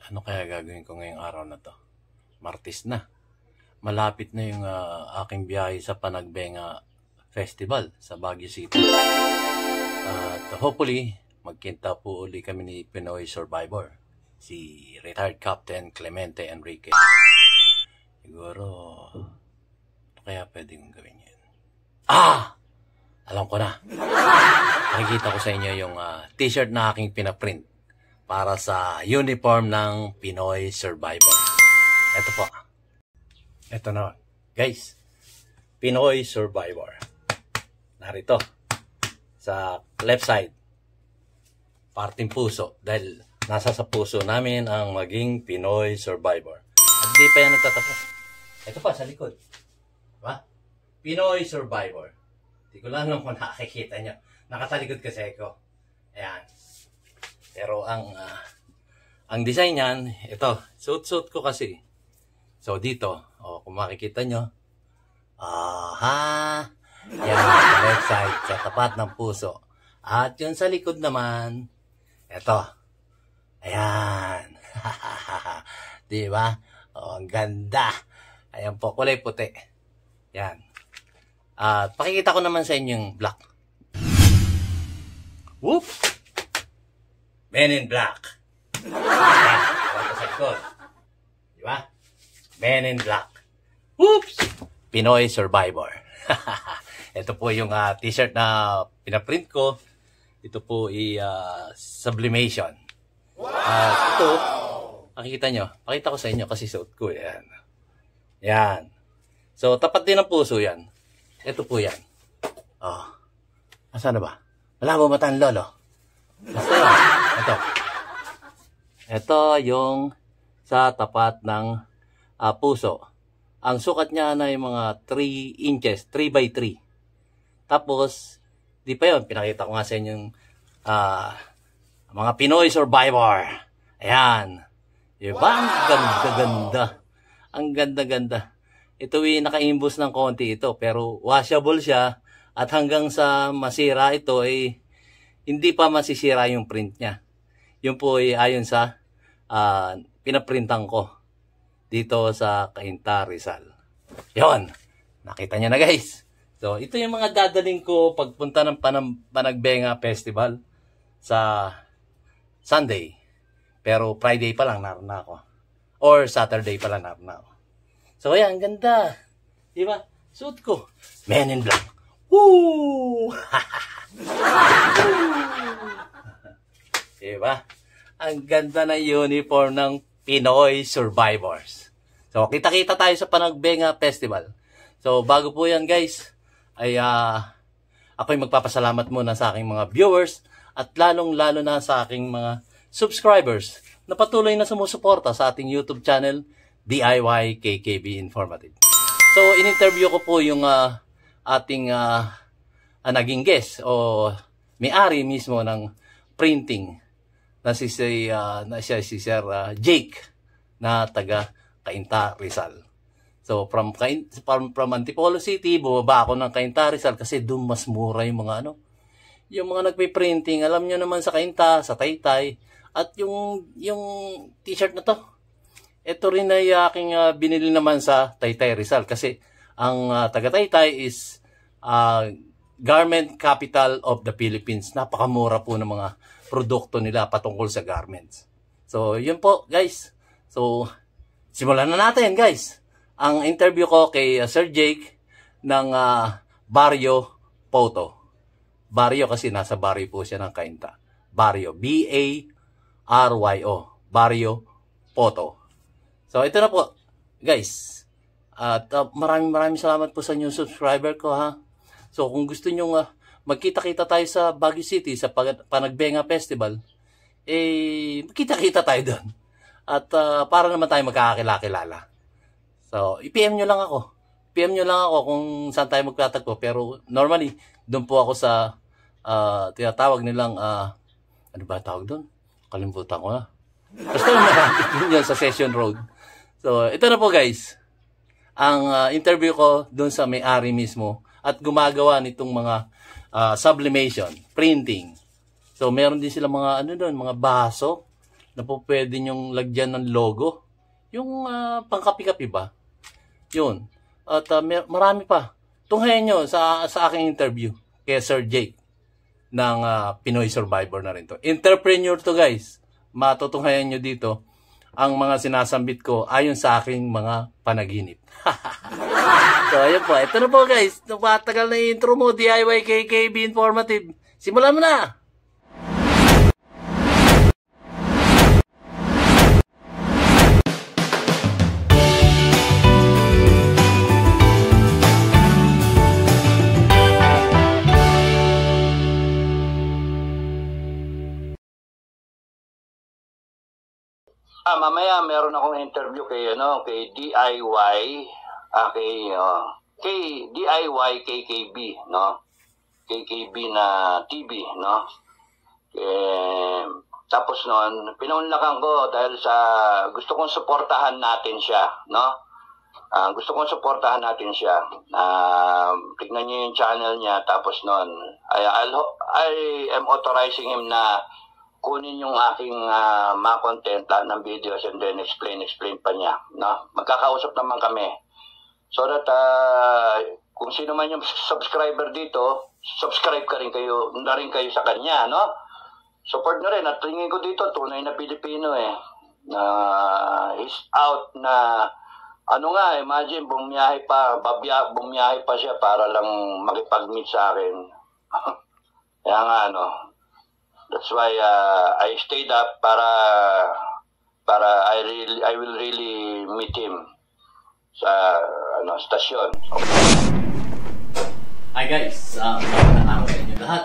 Ano kaya gagawin ko ngayong araw na to? Martes na. Malapit na yung aking biyahe sa Panagbenga Festival sa Baguio City. At hopefully, magkinta po uli kami ni Pinoy Survivor, si retired Captain Clemente Enrique. Siguro, ano kaya pwede kong gawin yan? Alam ko na. Nakikita ko sa inyo yung t-shirt na aking pinaprint para sa uniform ng Pinoy Survivor. Ito po. Ito na. Guys, Pinoy Survivor. Narito. Sa left side. Parting puso. Dahil nasa sa puso namin ang maging Pinoy Survivor. At di pa yan nagtatapos. Ito pa sa likod. Diba? Pinoy Survivor. Hindi ko lang kung nakikita nyo. Nakatalikod kasi ako. Ayan. Pero ang design niyan, ito, suit ko kasi. So dito, kung makikita nyo, yan, sa left side, sa tapat ng puso. At yun sa likod naman, ito, ayan. Diba? Ang ganda. Ayan po, kulay puti. Yan. At pakikita ko naman sa inyo yung black. Whoop! Men in Black. Diba? Men in Black. Whoops! Pinoy Survivor. Ito po yung t-shirt na pinaprint ko. Ito po sublimation. Ito, makikita nyo. Pakita ko sa inyo kasi suot ko. Yan. Yan. So, tapat din ng puso yan. Ito po yan. Nasaan na ba? Wala mo matan, lolo. Basta yan. Ito yung sa tapat ng puso. Ang sukat niya na yung mga 3 inches, 3 by 3. Tapos, di pa yun, pinakita ko nga sa inyo yung mga Pinoy Survivor. Ayan. Diba? Ang ganda-ganda. Ang ganda-ganda. Ito yung naka-imbus ng konti ito, pero washable siya. At hanggang sa masira ito, hindi pa masisira yung print niya. Yun po ay ayon sa pinaprintan ko dito sa Cainta, Rizal. Yun. Nakita niyo na guys. So, ito yung mga dadaling ko pagpunta ng Panagbenga Festival sa Sunday. Pero Friday pa lang naroon na ako. Or Saturday pa lang naroon na ako. So, ayan. Ganda. Diba? Suit ko. Men in Black. Woo! Diba? Ang ganda na uniform ng Pinoy Survivors. So, kita-kita tayo sa Panagbenga Festival. So, bago po yan guys, ay ako'y magpapasalamat muna sa aking mga viewers at lalong-lalo na sa aking mga subscribers na patuloy na sumusuporta sa ating YouTube channel, DIY KKB Informative. So, in-interview ko po yung ating naging guest o may-ari mismo ng printing na si Sir Jake na taga Cainta, Rizal. So from Antipolo City, bumaba ako ng Cainta, Rizal kasi doon mas mura yung mga yung mga nagpe-printing. Alam nyo naman sa Cainta, sa Taytay, at yung t-shirt na to. Ito rin ay aking binili naman sa Taytay, Rizal kasi ang taga Taytay is garment capital of the Philippines. Napakamura po ng mga produkto nila patungkol sa garments. So, yun po, guys. So, simulan na natin, guys. Ang interview ko kay Sir Jake ng Barrio Photo. Barrio kasi nasa Barrio po siya ng Cainta. Barrio. B-A-R-Y-O. Barrio Photo. So, ito na po, guys. At maraming salamat po sa inyong subscriber ko, ha. So, kung gusto nyo magkita-kita tayo sa Baguio City sa Panagbenga Festival, magkita-kita tayo doon. At para naman tayo magkakakilala. So, i-PM nyo lang ako. PM nyo lang ako kung saan tayo magtatagpo. Pero normally, doon po ako sa tinatawag nilang, ano ba tawag doon? Kalimutan ko na. Basta naman yun sa Session Road. So, ito na po guys. Ang interview ko doon sa may-ari mismo at gumagawa nitong mga sublimation, printing. So, meron din sila mga mga baso na po pwede nyong lagyan ng logo. Yung pangkapi-kapi ba? Yun. At marami pa. Tunghayan nyo sa aking interview kay Sir Jake ng Pinoy Survivor na rin to. Entrepreneur to, guys. Matutunghayan nyo dito ang mga sinasambit ko ayon sa aking mga panaginip. So, ayun po. Ito na po, guys. Napatagal na intro mo, DIY KKB Informative. Simulan mo na! Mamaya meron akong interview kay DIY kay DIY KKB, no? KKB na TV, no? Tapos noon, pinaunlakan ko dahil sa gusto kong suportahan natin siya, no? Gusto kong suportahan natin siya. Tignan niyo yung channel niya, tapos noon, I am authorizing him na kunin yung aking mga content ng videos and then explain pa niya, no? Magkakausap naman kami. So that kung sino man yung subscriber dito, subscribe ka rin kayo sa kanya, no? Support na rin. At tingin ko dito, tunay na Pilipino na he's out na imagine bumiyahe pa siya para lang makipag-meet sa akin. Kaya nga that's why I stayed up para I will really meet him sa stasyon. Hi guys, magandang araw sa inyo lahat.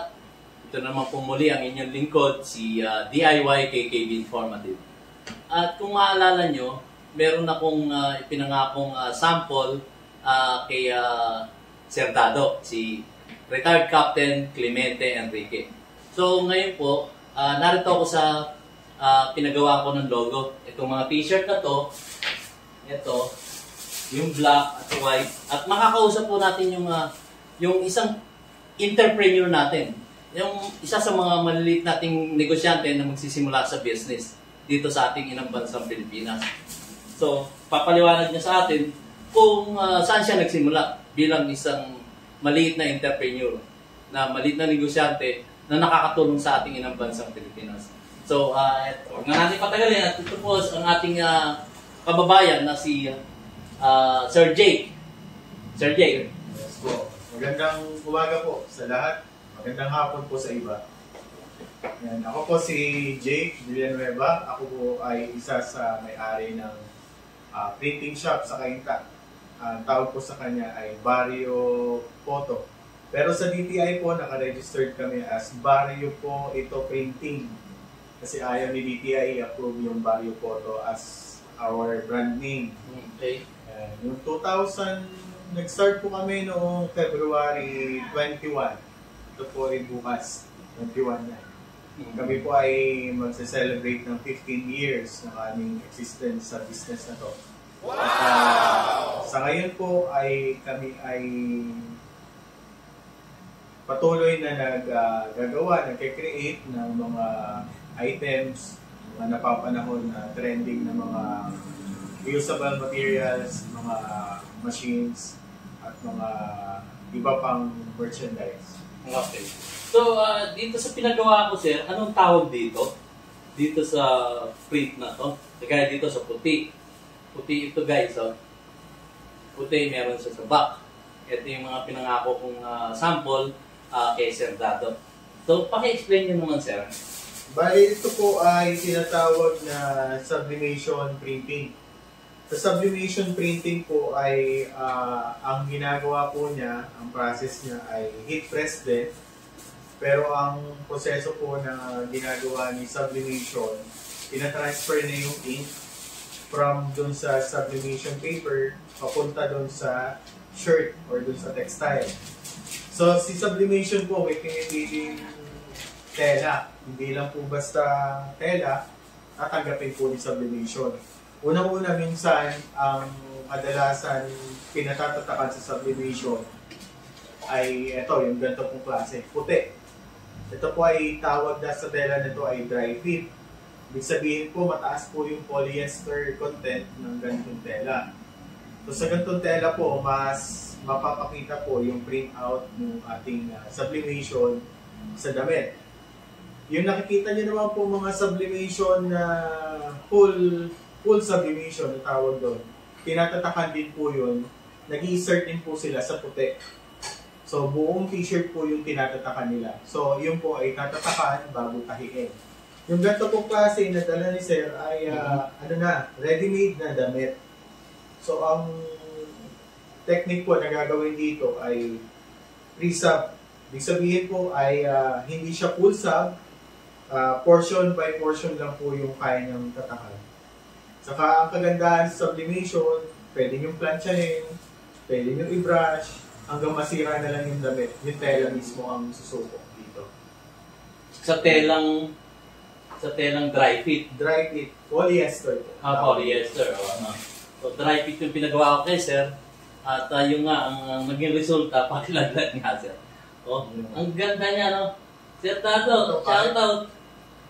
Ito naman po muli ang inyong lingkod, si DIY KKB Informative. At kung maalala nyo, meron akong ipinangakong sample kay Sir Dado, si retired Captain Clemente Enrique. So ngayon po, narito ako sa pinagawa ko ng logo. Itong mga t-shirt na to, ito, yung black at white. At makakausap po natin yung isang entrepreneur natin. Yung isa sa mga maliliit nating negosyante na magsisimula sa business dito sa ating inang bansang Pilipinas. So, papaliwanag niya sa atin kung saan siya nagsimula bilang isang maliit na entrepreneur, na maliit na negosyante na nakakatulong sa ating inang bansang Pilipinas. So, huwag nga natin patagalin at ito po ang ating kababayan na si Sir Jake. Sir Jake. Yes po. Magandang umaga po sa lahat. Magandang hapon po sa iba. Yan. Ako po si Jake Villanueva. Ako po ay isa sa may-ari ng printing shop sa Cainta. Ang tawag po sa kanya ay Barrio Photo. Pero sa DTI po, naka-registered kami as Barrio po ito printing. Kasi ayaw ni DTI i-approve yung Barrio Photo as our brand name. Okay. Yung 2000, nag-start po kami noong February 21. Ito po rin bukas, 21 na. Kami po ay magse-celebrate ng 15 years ng aming existence sa business na to. Wow! At sa ngayon po ay kami ay patuloy na nagke-create ng mga items, mga napapanahon na trending na mga usable materials, mga machines, at mga iba pang merchandise. Okay. So, dito sa pinagawa ko, sir, anong tawag dito? Dito sa print na to? Kaya dito sa puti. Puti ito, guys. Puti, meron siya sa back. Ito yung mga pinangako kong sample kay Sir Dado. So, paki-explain nyo naman, sir. Bali, ito po ay tinatawag na sublimation printing. Sa sublimation printing po ay ang ginagawa po niya, ang process niya ay heat press din. Pero ang proseso po na ginagawa ni sublimation, tina-transfer na yung ink from dun sa sublimation paper papunta dun sa shirt or dun sa textile. So, si sublimation po, may pinipiling tela. Hindi lang po basta tela, tatanggapin po ni sublimation. Unang-una minsan, ang kadalasan pinatatatakan sa sublimation ay ito, yung ganito pong klase, puti. Ito po ay tawag na sa tela nito ay dry fit. Ibig sabihin po, mataas po yung polyester content ng ganitong tela. So sa ganitong tela po, mas mapapakita po yung printout ng ating sublimation sa damit. Yung nakikita nyo naman po mga sublimation na full sublimation na tawag doon, tinatatakan din po yun, nag-i-insert din po sila sa puti. So buong t-shirt po yung tinatatakan nila. So yun po ay tatatakan bago tahiin. Yung ganito po klase na dala ni Sir ay ready-made na damit. So ang technique po na gagawin dito ay pre-sub. Ibig sabihin po ay hindi siya full sub, portion by portion lang po yung kaya niyang tatakan. Saka ang kagandahan sa sublimation, pwede niyong planchahin, pwede niyong i-brush, hanggang masira na lang yung damit. Yung tela mismo ang susuko dito. Sa telang dry fit. Dry fit, polyester. Polyester. So dry fit yung pinagawa ko kay Sir. At yung nga, ang naging resulta, pakilaglat nga Sir. Ang ganda niya, no? Sir Tato, shout out.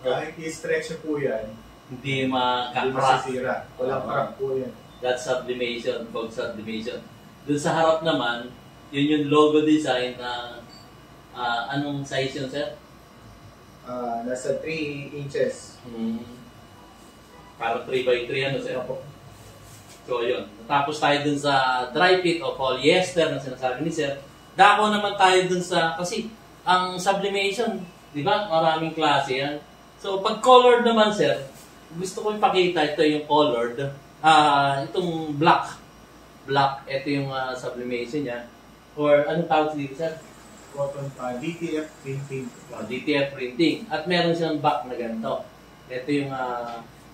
Kahit i-stretch po yan, hindi hindi masisira. Walang crack po yan. That's sublimation, called sublimation. Doon sa harap naman, yun yung logo design na anong size yun, Sir? Nasa 3 inches. Parang 3x3 ano, Sir? So, yun. Natapos tayo dun sa dry fit o polyester na sinasabi ni Sir. Dako naman tayo dun sa, kasi ang sublimation, di ba, maraming klase yan. So, pag colored naman, Sir, gusto ko ipakita, ito yung colored, itong black. Black, ito yung sublimation niya. Or anong tawag dito, Sir? Cotton DTF printing. DTF printing. At meron siyang back na ganito. Ito yung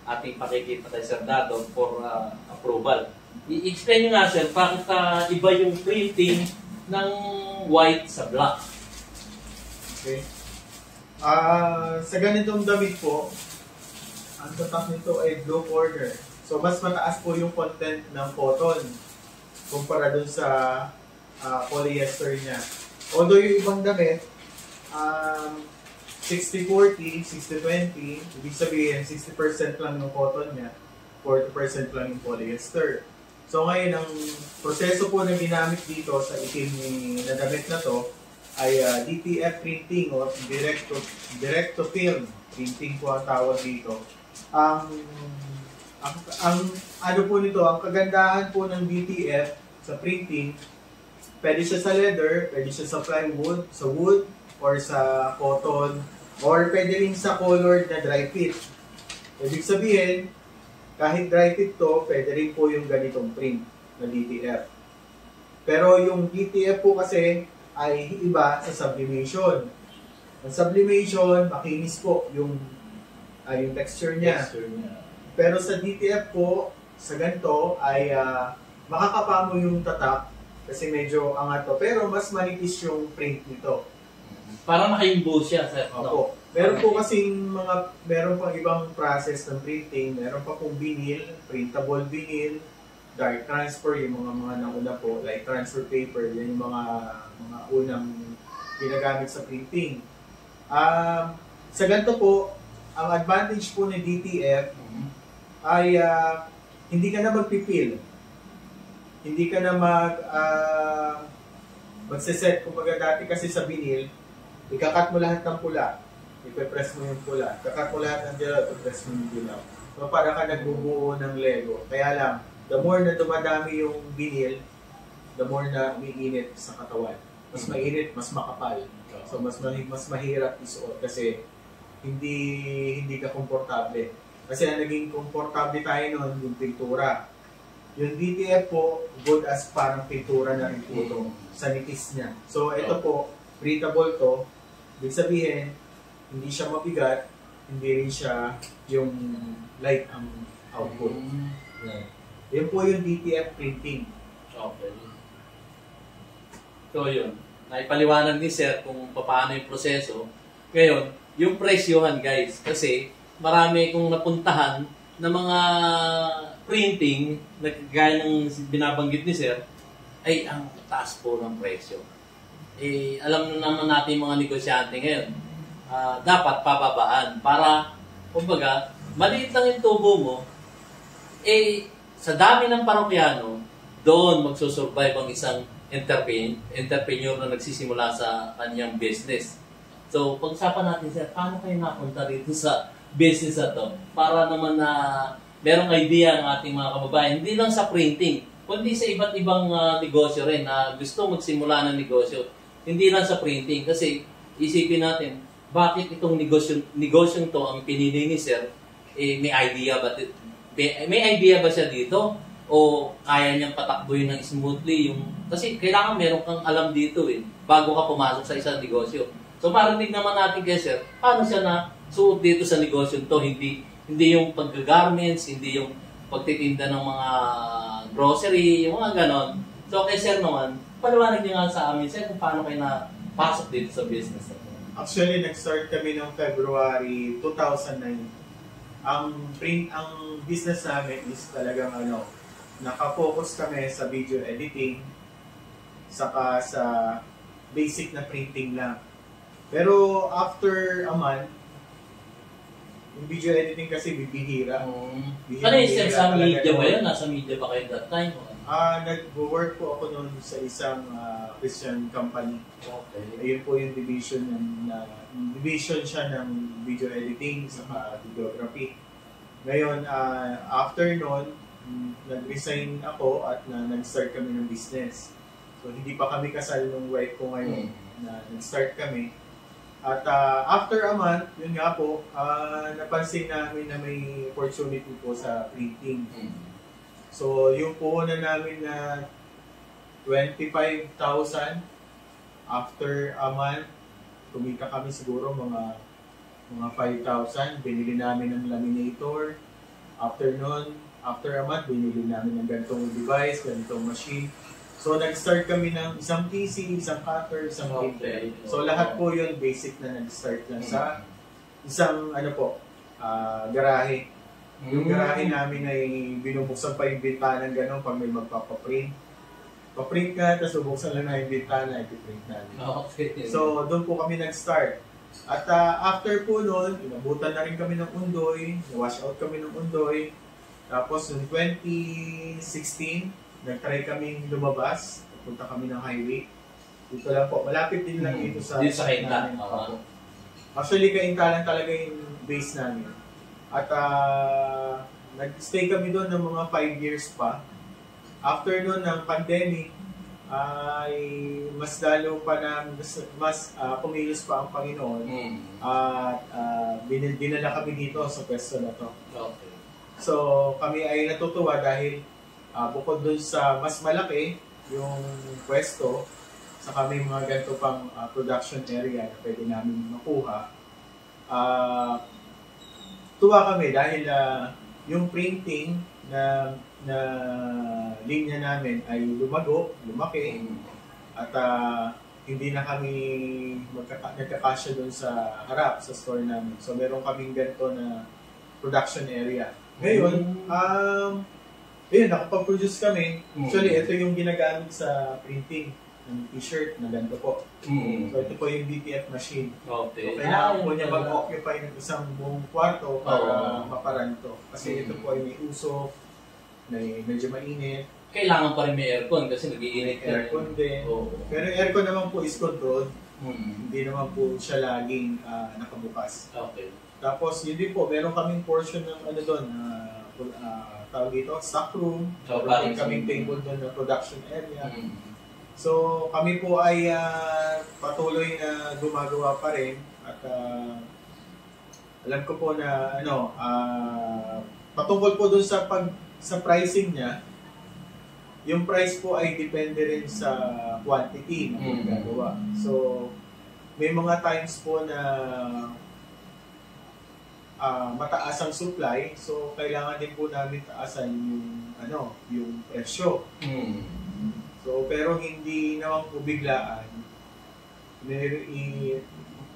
ating pakikita kay Sir Dato for approval. I-explain nyo nga, Sir, bakit iba yung printing ng white sa black. Okay. Sa ganitong damit po, ang tatak nito ay blue border. So, mas mataas po yung content ng cotton kumpara dun sa polyester niya. Although yung ibang damit, 60-40, 60-20, ibig sabihin 60% lang yung cotton niya, 40% lang yung polyester. So ngayon, ang proseso po na ginamit dito sa itim na damit na to ay DTF printing o direct to film printing po ang tawag dito. Ang ano po nito, ang kagandahan po ng DTF sa printing, pwede siya sa leather, pwede siya sa plywood, sa wood, or sa cotton, or pwede rin sa colored na dry fit. Ibig sabihin, kahit dry fit to, pwede rin po yung ganitong print na DTF. Pero yung DTF po kasi ay iba sa sublimation. Ang sublimation, makinis po yung texture niya. Pero sa DTF po, sa ganito ay makakapamo yung tatak kasi medyo angat to. Pero mas manipis yung print nito. Parang naka-emboss siya, Sir. Opo. Meron po kasing meron pang ibang process ng printing. Meron pa pong vinyl, printable vinyl, dark transfer, yung mga nauna po, like transfer paper, yan yung mga unang ginagamit sa printing. Sa ganito po, ang advantage po ng DTF ay hindi ka na magpipil. Hindi ka na magsiset. Kumbaga dati kasi sa vinyl, ikakat mo lahat ng pula. Ipe-press mo yung pula. Ikakat mo lahat ng dilaw, ipe-press mo yung dilaw. So para ka nagbubuo ng Lego. Kaya lang, the more na dumadami yung vinyl, the more na umiinit sa katawan. Mas mainit, mas makapal. So mas mahirap isuot kasi hindi ka komportable. Kasi ang naging komportable tayo noon, yung pintura. Yung DTF po, good as parang pintura na rin po ito sa nipis niya. So ito po, breathable to. Ibig sabihin, hindi siya mabigat, hindi rin siya yung light ang output. Yan po yung DTF printing. Okay. So yun, naipaliwanag ni Sir kung paano yung proseso. Ngayon, yung presyohan guys, kasi marami kong napuntahan na mga printing na gaya ng binabanggit ni Sir, ay ang taas po ng presyo. Alam naman natin mga negosyante ngayon, dapat pababaan para, kumbaga, maliit lang yung tubo mo, sa dami ng parokyano, doon magsusurvive ang isang entrepreneur na nagsisimula sa kanyang business. So, pag-usapan natin, sir, paano kayo napunta dito sa business na to? Para naman na merong idea ng ating mga kababayan, hindi lang sa printing, kundi sa iba't ibang negosyo rin na gusto magsimula ng negosyo. Hindi lang sa printing, kasi isipin natin, bakit itong negosyong to ang pinili ni sir, may idea ba siya dito? O kaya niyang patakbuhin ng smoothly kasi kailangan meron kang alam dito bago ka pumasok sa isang negosyo. So marinig naman natin kay sir, paano siya na suot dito sa negosyo to, hindi yung pag-garments, hindi yung pagtitinda ng mga grocery, yung mga ganon. So kay sir naman, paliwanag niyo nga sa amin sir kung paano kayo na pasok dito sa business na to. Actually, nag-start kami noong February 2009. Ang business namin is talagang naka-focus kami sa video editing, saka sa basic na printing lang. Pero after a month, yung video editing kasi bibihira. Ano yung sir, sa media ba yun? Nasa media ba kayo that time? Nag-work po ako noon sa isang Christian company. Okay. Ayun po yung division siya ng video editing saka videography. Ngayon, after noon, nag-resign ako at nag-start kami ng business. So, hindi pa kami kasal nung wife ko ngayon na nag-start kami. At after a month, yun nga po, napansin namin na may opportunity po sa printing. So, yung puhunan namin na 25,000, after a month, kumita kami siguro mga 5,000. Binili namin ng laminator. After a month, binili namin ng ganitong device, ganitong machine. So, nag-start kami ng isang PC, isang cutter, isang printer. So, lahat po yun basic na nag-start lang sa isang garahe. Yung garahe namin ay binubuksan pa yung bintana ng gano'n pag may magpapaprint. Pa-print ka, tapos bubuksan lang na yung bintana, i-print namin. Okay. So, doon po kami nag-start. At after po noon, inabutan na rin kami ng Undoy, wash out kami ng Undoy. Tapos, noong 2016, nag-try kaming lumabas, punta kami ng highway. Dito lang po, malapit din lang dito sa Kainta. Actually, Kainta lang talaga yung base namin. At nag-stay kami doon ng mga 5 years pa. After noon ng pandemic, ay mas lalo pa na mas kumilos pa ang Panginoon. At dinala kami dito sa pwesto na to. Okay. So, kami ay natutuwa dahil bukod doon sa mas malaki yung pwesto, sa kami mga ganito pang production area na pwede namin makuha. Tuwa kami dahil yung printing na linya namin ay lumaki, at hindi na kami nagkakasya doon sa harap, sa store namin. So, meron kaming ganito na production area. Ngayon, nakapag-produce kami. Actually, ito yung ginagamit sa printing ng t-shirt na ganito po. So, ito po yung BTF machine. Okay. So, kailangan po niya mag-occupy ng isang buong kwarto para maparan ito. Kasi ito po ay may usok, medyo mainit. Kailangan pa rin may aircon kasi nag-iinit. Aircon din. Pero yung aircon naman po is controlled. Hindi naman po siya laging nakabukas. Okay. Tapos, yun din po, meron kaming portion ng doon, tawag dito, stock room. So, meron kaming table doon na production area. So, kami po ay patuloy na gumagawa pa rin. At alam ko po na patungkol po doon sa pricing niya, yung price po ay depende rin sa quantity na gagawa. So, may mga times po na mataas ang supply, so kailangan din po namin taasan yung presyo. So, pero hindi naman po biglaan.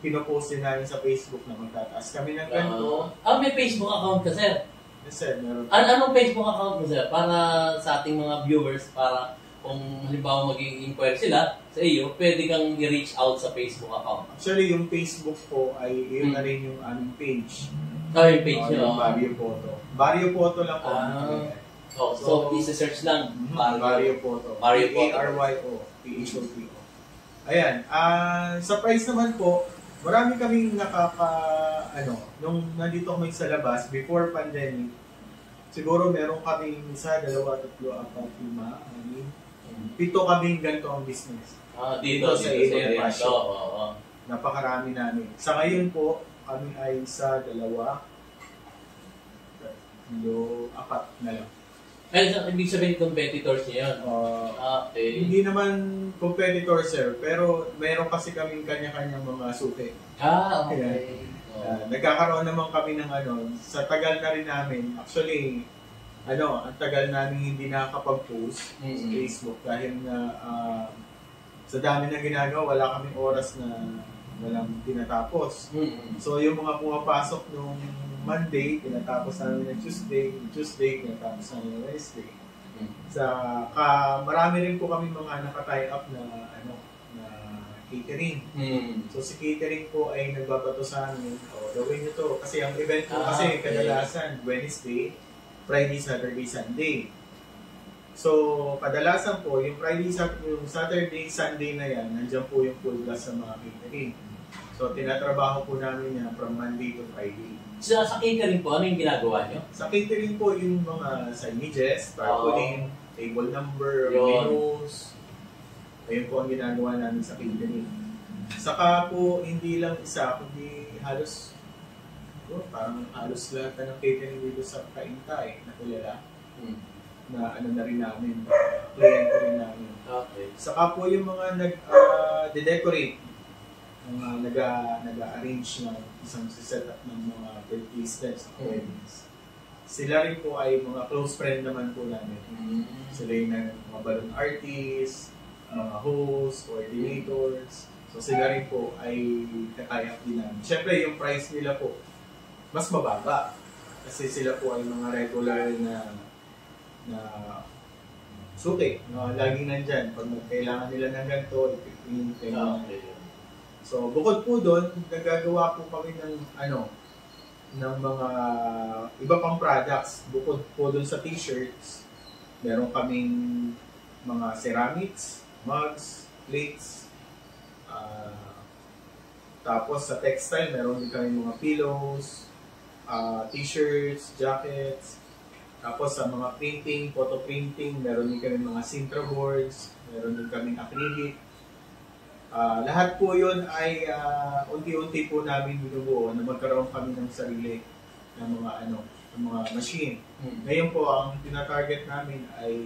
Pinopost din namin sa Facebook na magtataas kami ng ganito. May Facebook account ka, sir? Yes, sir. Meron. Anong Facebook account mo, sir? Para sa ating mga viewers, para kung halimbawa mag-inquire sila sa iyo, pwede kang i-reach out sa Facebook account. Actually, yung Facebook po ay yun na rin yung aming page. Yung page nyo. Yung Barrio Photo. Barrio Photo lang po. So, isa-search lang. Barrio Photo. Barrio Photo. Baryo, P-H-O-T-O. Ayan. Sa price naman po, marami kaming nung nandito kami sa labas, before pandemic, siguro meron kaming 1, 2, 3, 4, 5, 6, 7 kaming ganito ang business. Dito sa area. Napakarami namin. Sa ngayon po, kami ay 1, 2, 3, 4 na lang. Ibig sabihin competitors niya yun? Okay. Hindi naman competitor, sir. Pero meron kasi kaming kanya-kanyang mga suki. Okay. Nagkakaroon naman kami ng sa tagal na rin namin. Actually, ang tagal namin hindi nakakapag-post sa Facebook dahil na sa dami na ginagawa, wala kaming oras na walang tinatapos. So, yung mga pumapasok nung Monday, tinatapos namin ng Tuesday, tinatapos namin ng Wednesday. Marami rin po kami mga naka-tie up na catering. So si catering po ay nagbabato sa amin, gawin nyo to. Kasi ang event po kasi kadalasan Wednesday, Friday, Saturday, Sunday. So kadalasan po, yung Saturday, Sunday na yan, nandiyan po yung full blast sa mga catering. So tinatrabaho po namin yan from Monday to Friday. Sa catering po, ano yung ginagawa nyo? Sa catering po, yung mga signages, tarpaulin, table number, menus. Ayun po ang ginagawa namin sa catering. Saka po, hindi lang isa, kundi parang halos lahat ng catering dito sa Kaintay na kilala. Na na rin namin, kliyente rin namin. Okay. Saka po yung mga nag-decorate, nag-arrange ng isang setup ng mga birthday steps at weddings. Sila rin po ay mga close friend naman po namin. Sila yung mga balloon artists, mga hosts, coordinators. So sila rin po ay kakayak din namin. Siyempre yung price nila po mas mababa. Kasi sila po ay mga regular na suki. Laging nandyan. Pag kailangan nila ng ganito, ipipin, So, bukod po doon, nagagawa po kami ng mga iba pang products. Bukod po doon sa t-shirts, meron kaming mga ceramics, mugs, plates. Tapos sa textile, meron din kami mga pillows, t-shirts, jackets. Tapos sa mga printing, photo printing, meron din kami mga Sintra boards, meron din kaming acrylic. Lahat po yun ay unti-unti po namin binubuo na magkaroon kami ng sarili ng mga machine. Ngayon po, ang tinatarget namin ay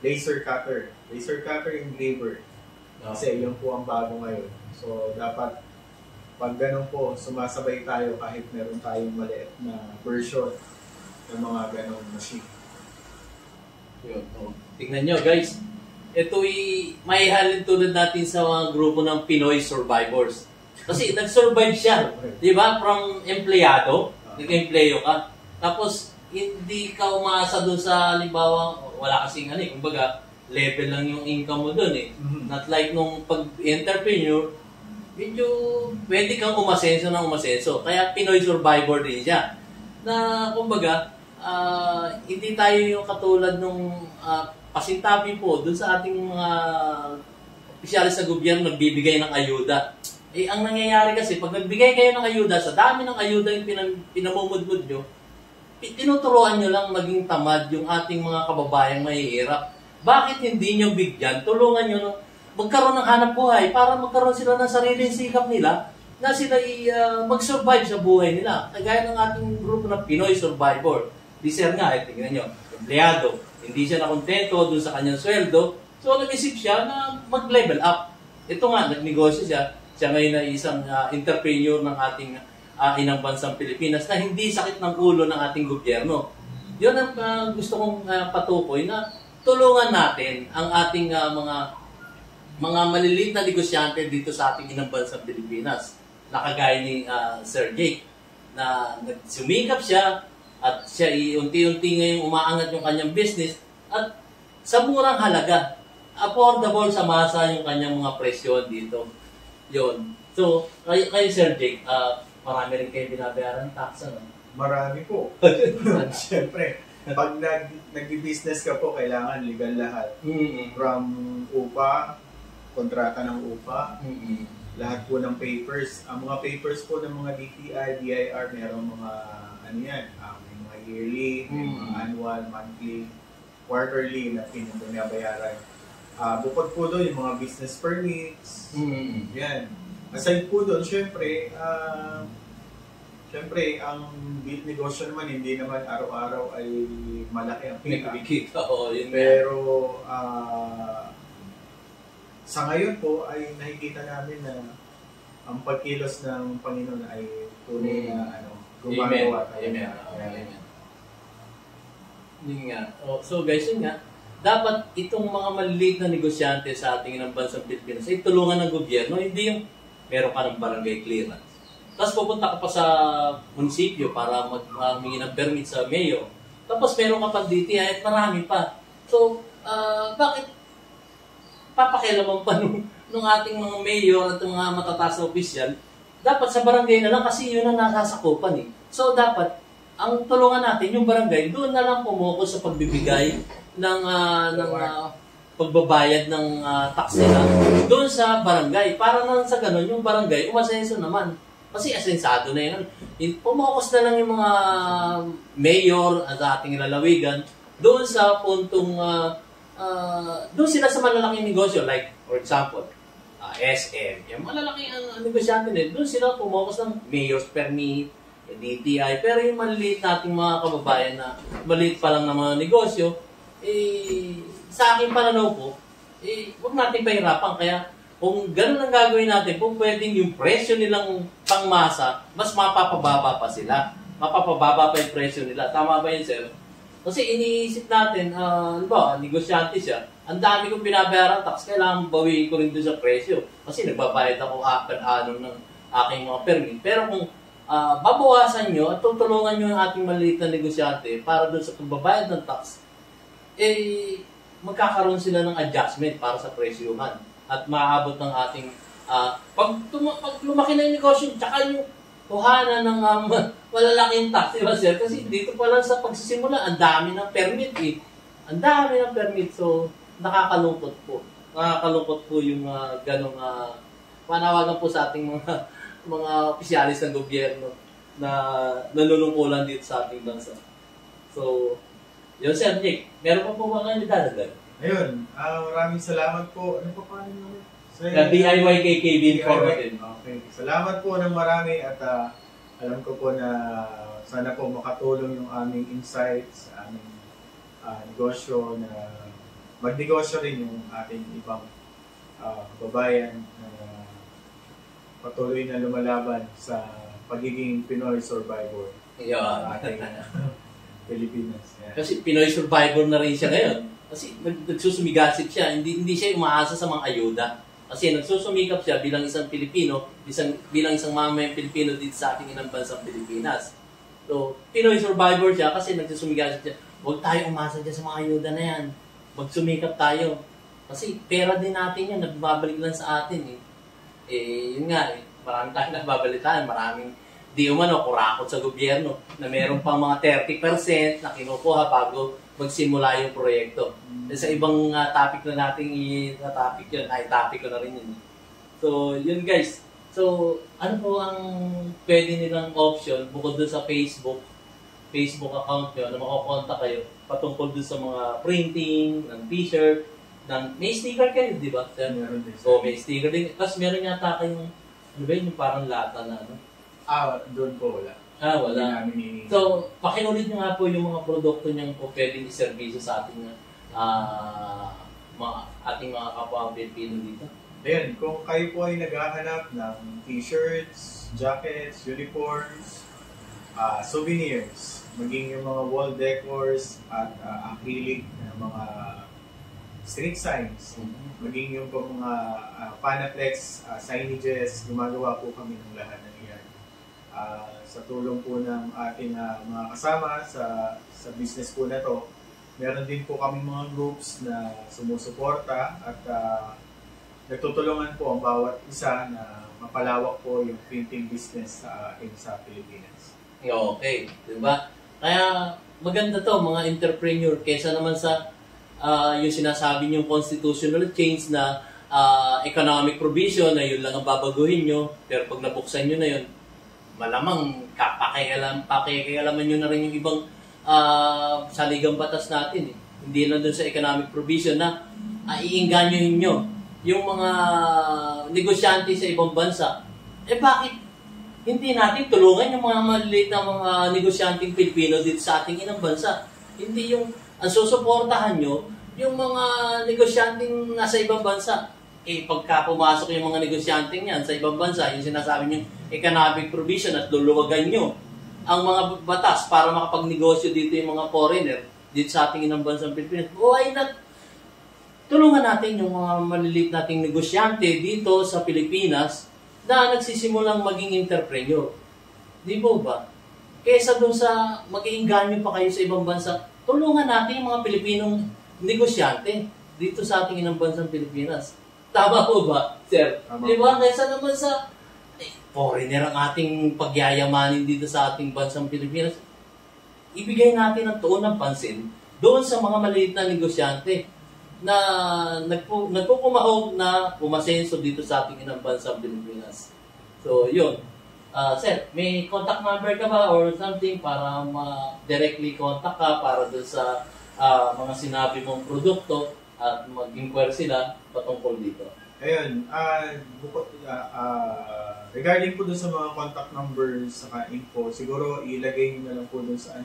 laser cutter engraver. Kasi yun po ang bago ngayon. So, dapat pag ganun po, sumasabay tayo kahit meron tayong maliit na version ng mga ganong machine. Tingnan nyo guys, ito'y may halin tulad natin sa mga grupo ng Pinoy Survivors. Kasi nag-survive siya, di ba? From empleyado, nag-empleyo ka. Tapos, hindi ka umaasa doon sa, halimbawa, wala kasing kumbaga, level lang yung income mo doon Not like nung pag-entrepreneur, medyo pwede kang umasenso ng umasenso. Kaya Pinoy Survivor din siya. Na, kumbaga, hindi tayo yung katulad nung pasintabi po dun sa ating mga opisyalis sa gobyerno nagbibigay ng ayuda. Ang nangyayari kasi, pag nagbigay kayo ng ayuda, sa dami ng ayuda yung pinamumudmud nyo, tinuturuan nyo lang maging tamad yung ating mga kababayang mahihirap. Bakit hindi nyo bigyan? Tulungan nyo magkaroon ng hanap buhay para magkaroon sila ng sariling sikap nila na sila mag-survive sa buhay nila. Kagaya ng ating grupo na Pinoy Survivor. Di sir nga, tingnan nyo, empleyado. Hindi siya nakontento dun sa kanyang sweldo. So, nag-isip siya na mag-level up. Ito nga, nagnegosyo siya. Siya ngayon ay isang entrepreneur ng ating inang bansang Pilipinas na hindi sakit ng ulo ng ating gobyerno. Yun ang gusto kong patukoy na tulungan natin ang ating mga maliliit na negosyante dito sa ating inang bansang Pilipinas. Nakagaya ni Sir Jake na sumikap siya at siya unti-unti ngayong umaangat yung kanyang business at sa murang halaga, affordable sa masa yung kanyang mga presyo dito. Yun. So, kayo Sir Jake, marami rin kayo binabayaran tax, ano? Marami po. Siyempre, pag nag-business ka po, kailangan legal lahat. From upa, kontrata ng upa, lahat po ng papers. Ang mga papers po ng mga DTI, BIR, meron mga ano yan, may mga yearly, may mga annual, monthly, quarterly na pinabayaran. Bukod po doon yung mga business permits, yan. Aside po doon, syempre, ang negosyo naman, hindi naman araw-araw ay malaki ang kita. Pero sa ngayon po ay nakikita namin na ang pagkilos ng Panginoon ay tunay na gumagawa. Amen. Yun nga. So guys, yun nga. Dapat itong mga maliliit na negosyante sa ating ng bansang Pilipinas ay tulungan ng gobyerno, hindi yung meron ka ng barangay clearance. Tapos pupunta ka pa sa munisipyo para maghingi ng permit sa mayor. Tapos meron ka pa DTI at marami pa. So, bakit papakialaman pa nung ating mga mayor at mga matataas na opisyal? Dapat sa barangay na lang kasi yun ang nakasakupan eh. So, dapat ang tulungan natin yung barangay, doon na lang pumukos sa pagbibigay ng pagbabayad ng tax nila doon sa barangay. Para nang sa ganun, yung barangay, umasenso naman. Kasi asensado na yun. Pumukos na lang yung mga mayor at ating lalawigan doon sa puntong, doon sila sa malalaking negosyo. Like, for example, SM, yung malalaking negosyante nila, doon sila pumukos ng mayor's permit, DTI. Pero yung maliliit nating mga kababayan na maliit pa lang ng mga negosyo, sa aking pananaw po, huwag natin pahirapan. Kaya, kung ganun ang gagawin natin, kung pwedeng yung presyo nilang pangmasa, mas mapapababa pa sila. Mapapababa pa yung presyo nila. Tama ba yun, sir? Kasi iniisip natin, negosyante siya, ang dami kong binabayaran tax, kailangan bawiin ko rin doon sa presyo. Kasi nagbabayad ako apat-anom ng aking mga permit. Pero kung babawasan nyo at tutulungan nyo yung ating maliit na negosyante para doon sa pagbabayad ng tax, magkakaroon sila ng adjustment para sa presyuhan. At maaabot ng ating pag lumaki na yung negosyo, tsaka yung kuhanan ng malalaking tax, diba sir? Kasi dito pa lang sa pagsisimula, ang dami ng permit eh. Ang dami ng permit. So, nakakalungkot po. Nakakalungkot po yung ganong panawagan po sa ating mga opisyalis ng gobyerno na nanunungkulan dito sa ating bansa. So, yun sir, Nick, meron pa po mga nidadagdag? Ayun, maraming salamat po. Ano pa paano naman? DIY KKB Informative. Okay. Salamat po ng marami at alam ko po na sana po makatulong yung aming insights sa aming negosyo na magnegosyo rin yung ating ibang kababayan na patuloy na lumalaban sa pagiging Pinoy survivor sa ating Pilipinas. Yeah. Kasi Pinoy survivor na rin siya ngayon. Kasi nagsusumigasit siya, hindi siya umaasa sa mga ayuda. Kasi nagsusumikap siya bilang isang Pilipino, bilang isang mamayang Pilipino dito sa ating inang bansang Pilipinas. So, Pinoy survivor siya kasi nagsusumigasit siya. Huwag tayo umasa dyan sa mga ayuda na yan. Magsumikap tayo. Kasi pera din natin yan, nagbabalik lang sa atin eh. Yun nga eh, marami tayong nagbabalitaan, maraming di umano, kurakot sa gobyerno na meron pang mga 30% na kinukuha bago magsimula yung proyekto. Sa ibang topic na nating topic yun, topic ko na rin yun. So, yun guys. So, ano po ang pwede nilang option bukod dun sa Facebook account nyo na makakontak kayo patungkol dun sa mga printing, ng t-shirt, may sticker kayo, di ba? Meron din. So, may sticker din. Tapos meron yata kayong, yung parang lata na ano? Doon po wala. Wala. So, pakiulit nyo nga po yung mga produkto niyang po pwedeng iservisyo sa ating ating mga kapwa Pilipino dito. Ayan, kung kayo po ay naghahanap ng t-shirts, jackets, uniforms, souvenirs, maging yung mga wall decors at acrylic na mga street signs, maging yung mga panaflex, signages, gumagawa po kami ng lahat ng iyan. Sa tulong po ng ating mga kasama sa business po na to, meron din po kami mga groups na sumusuporta at nagtutulungan po ang bawat isa na mapalawak po yung printing business sa Pilipinas. Okay, di ba? Kaya maganda to mga entrepreneur kaysa naman sa yung sinasabi niyong constitutional change na economic provision na yun lang ang babaguhin nyo, pero pag nabuksan nyo na yun, malamang pakikialaman nyo na rin yung ibang saligang batas natin. Hindi na dun sa economic provision na iinganyohin nyo yung mga negosyante sa ibang bansa. Bakit hindi natin tulungan yung mga maliliit na mga negosyanteng Pilipino dito sa ating inang bansa? Hindi yung ang susuportahan nyo yung mga negosyanteng nasa ibang bansa. Pagka pumasok yung mga negosyanteng yan sa ibang bansa, yung sinasabi nyo economic provision at luluwagan nyo ang mga batas para makapagnegosyo dito yung mga foreigner dito sa ating inang bansang Pilipinas. Why not? Tulungan natin yung mga maliliit nating negosyante dito sa Pilipinas na nagsisimulang maging entrepreneur. Di po ba? Kesa doon sa mag-iinganyo pa kayo sa ibang bansa, tulungan natin yung mga Pilipinong negosyante dito sa ating inang bansang Pilipinas. Tama po ba, sir? Di ba? Kesa naman sa foreigner ang ating pagyayamanin dito sa ating bansang Pilipinas, ibigay natin ang tuon ng pansin doon sa mga maliit na negosyante na nagpukumahog na umasenso dito sa ating inang bansang Pilipinas. So, yun. Sir, may contact number ka ba or something para directly contact ka para doon sa mga sinabi mong produkto at mag-inquire sila patungkol dito? Ayun, regarding po dun sa mga contact numbers saka info, siguro ilagay nyo na lang po dun sa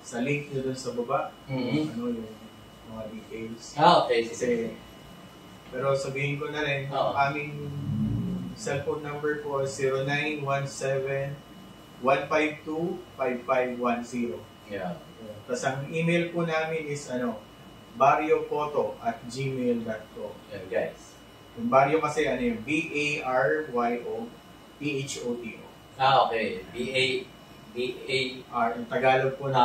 sa link nyo dun sa baba, yung mga details. Okay. Kasi, pero sabihin ko na rin, ang aming cellphone number po 0917-152-5510. Yeah. Tapos ang email po namin is barriophoto@gmail.com. Yan, guys. Yung Barrio kasi yung BARYOPHOTO. Okay. B-A-R. Yung Tagalog po ng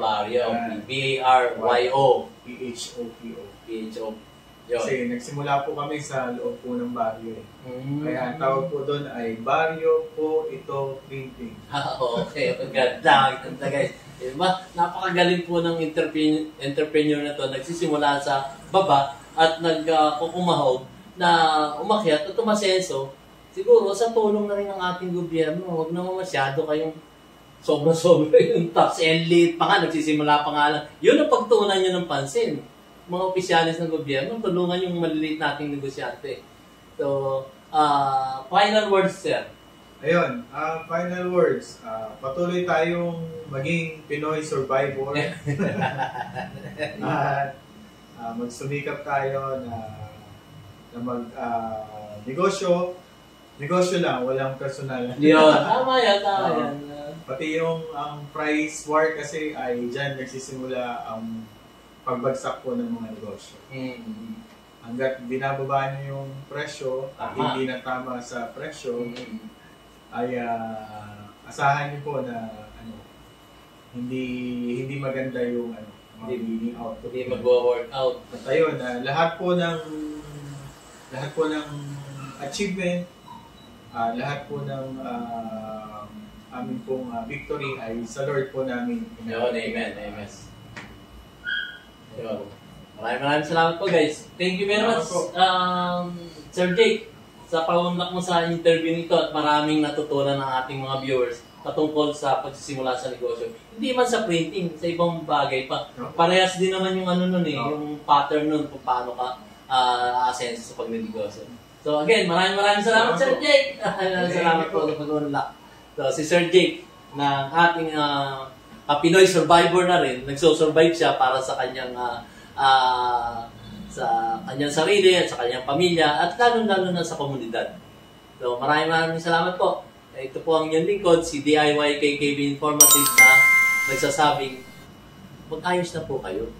Barrio. B-A-R-Y-O. PHOTO. P-H-O. Yun. Kasi nagsimula po kami sa loob po ng barrio. Kaya ang tawag po doon ay Barrio po ito printing. Okay. Ganda. Ganda, guys. Diba? Napakagaling po ng entrepreneur na to. Nagsisimula sa baba at nagkukumahog na umakyat at umasenso. Siguro sa tulong na rin ng ating gobyerno, huwag naman masyado kayong sobra-sobra yung tax and late pa nga, nagsisimula pa nga lang. Yun ang pagtuunan nyo ng pansin. Mga opisyalis ng gobyerno, tulungan yung maliliit nating negosyante. So, final words, sir. Ayun, final words. Patuloy tayong maging Pinoy survivor. At magsumikap tayo na mag-negosyo. Negosyo lang, walang personal. Yun, tama yan. Pati yung ang price war kasi ay dyan nagsisimula ang pagbagsak po ng mga negosyo. Hanggat binababa niyo yung presyo at hindi na tama sa presyo, ay asahan niyo po na hindi maganda yung magiging output. Hindi mag-work out. At ayun, lahat po ng achievement, lahat po ng aming pong victory ay sa Lord po namin. Yun, amen. Amen. Yun. Maraming salamat po, guys. Thank you very much, Sir Jake, sa paunlak mo sa interview nito at maraming natutunan ng ating mga viewers patungkol sa pagsisimula sa negosyo. Hindi man sa printing, sa ibang bagay pa. Parehas din naman yung yung pattern nun kung paano ka asenso sa pagnegosyo. So again, maraming salamat, Sir Jake. Salamat po sa pag-unlock. So si Sir Jake na ating Pinoy survivor na rin, nagso-survive siya para sa kanyang sarili at sa kanyang pamilya at lalo-lalo na sa komunidad. So maraming salamat po. Ito po ang inyong lingkod, si DIY KKB Informative na nagsasabing mag-ayos na po kayo.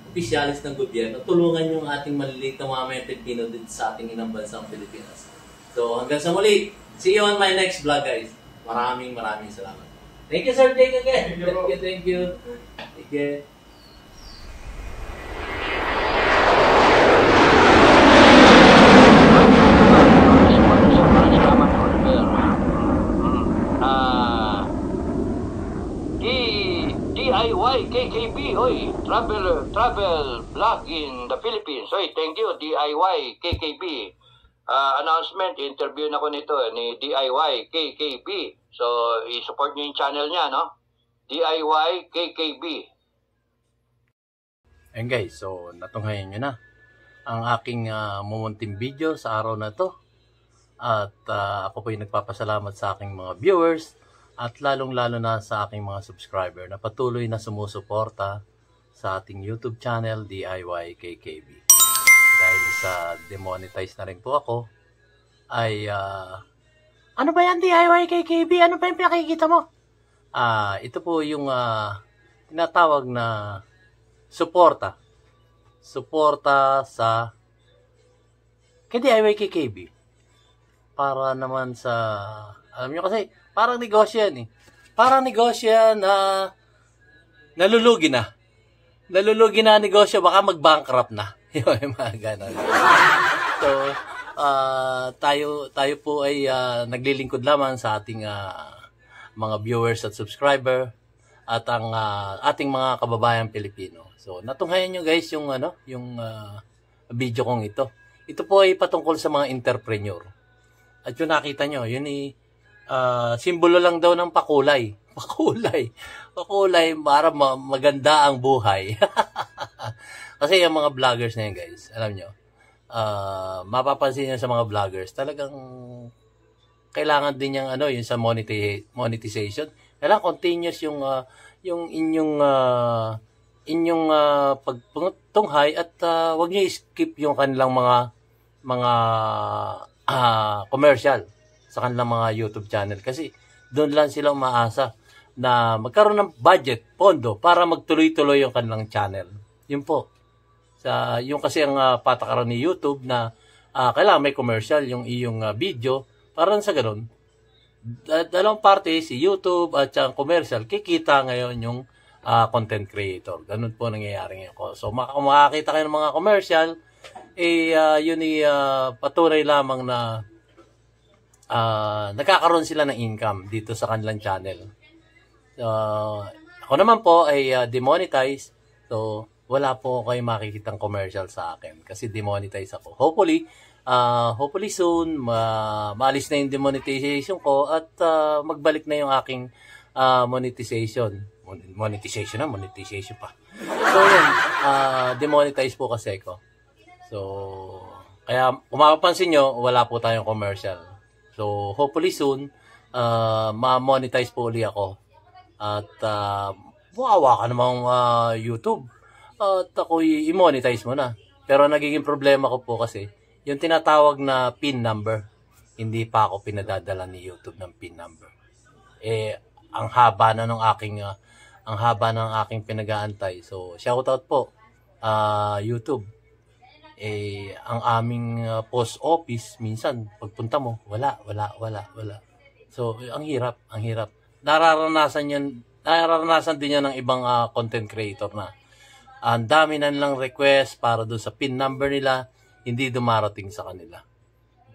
Opisyalis ng gobyerno, tulungan yung ating maliliit na mga Pilipino dito sa ating inang bansang Pilipinas. So hanggang sa muli, see you on my next vlog, guys. Maraming salamat. Thank you, Sir Jake, again. Thank you. Salamat. DIY KKB, oy, travel vlog in the Philippines. Oy, thank you DIY KKB. Announcement, interview na ko nito ni DIY KKB. So, i-support niyo yung channel niya, no? DIY KKB. And guys, so natunghayan nyo na ang aking mumunting video sa araw na to. At ako po yung nagpapasalamat sa aking mga viewers at lalong-lalo na sa aking mga subscriber na patuloy na sumusuporta sa ating YouTube channel, DIY KKB. Dahil sa demonetize na rin po ako, ay ano ba yan DIY KKB? Ano ba yung pinakikita mo? Ito po yung tinatawag na suporta sa kay DIY KKB. Para naman sa, alam nyo kasi, parang negosyo yan eh. Parang negosyo yan na nalulugi na. Nalulugi na negosyo, baka mag-bankrupt na. Yung mga ganon. So, tayo po ay naglilingkod lamang sa ating mga viewers at subscriber at ang ating mga kababayang Pilipino. So, natunghayan nyo guys yung video kong ito. Ito po ay patungkol sa mga entrepreneur. At yung nakita nyo, yun ay simbolo lang daw ng pakulay. Pakulay para maganda ang buhay. Kasi yung mga vloggers na yun guys, alam nyo, mapapansin nyo sa mga vloggers, talagang kailangan din yung yung sa monetization. Kailangan continuous yung inyong pagtunghay at wag niyo skip yung kanilang mga commercial sa kanilang mga YouTube channel kasi doon lang sila umaasa na magkaroon ng budget, pondo para magtuloy-tuloy yung kanilang channel. Yun po. Yung kasi ang patakaran ni YouTube na kailangan may commercial yung iyong video para sa ganun. Dalawang parte, si YouTube at ang commercial, kikita ngayon yung content creator. Ganun po nangyayari ngayon. So, makakita kayo ng mga commercial, yun ay patunay lamang na nagkakaroon sila ng income dito sa kanilang channel. Ako naman po ay demonetize. So, wala po kayo makikitang commercial sa akin kasi demonetize ako. Hopefully soon, maalis na yung demonetization ko at magbalik na yung aking monetization. Monetization pa. So, yun. Demonetize po kasi ko. So, kaya kung mapapansin nyo, wala po tayong commercial. So, hopefully soon, ma-monetize po ulit ako. At, wawa ka namang YouTube. At ako i-monetize mo na. Pero nagiging problema ko po kasi, yung tinatawag na PIN number, hindi pa ako pinadadala ni YouTube ng PIN number. Ang haba ng aking pinag-aantay. So, shoutout po, YouTube. Ang aming post office, minsan, pagpunta mo, wala. So, ang hirap. Nararanasan din yan ng ibang content creator na. Ang dami na nilang request para doon sa PIN number nila, hindi dumarating sa kanila.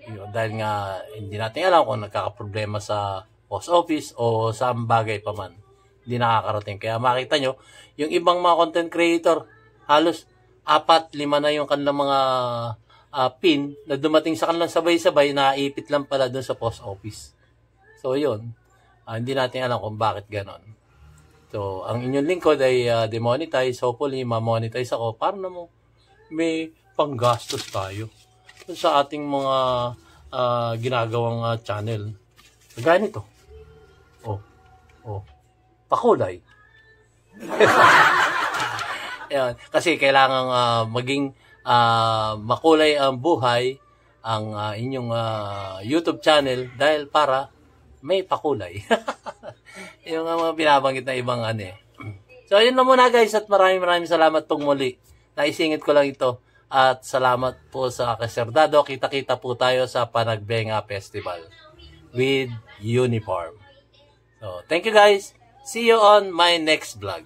Dahil nga, hindi natin alam kung nagkakaproblema sa post office o sa bagay pa man. Hindi nakakarating. Kaya makita nyo, yung ibang mga content creator, halos 4-5 na yung kanilang mga PIN na dumating sa kanilang sabay-sabay, naipit lang pala doon sa post office. So, yun. Hindi natin alam kung bakit ganon. So, ang inyong lingkod ay demonetize. Hopefully, ma-monetize ako para naman may panggastos tayo sa ating mga ginagawang channel. Gaya nito. Pakulay. Ayan. Kasi kailangan maging makulay ang buhay ang inyong YouTube channel dahil para may pakulay. Yung mga binabanggit na ibang So, yun na muna guys at maraming salamat pong muli. Naisingit ko lang ito. At salamat po sa Kaserdado. Kita-kita po tayo sa Panagbenga Festival with uniform. So, thank you guys. See you on my next vlog.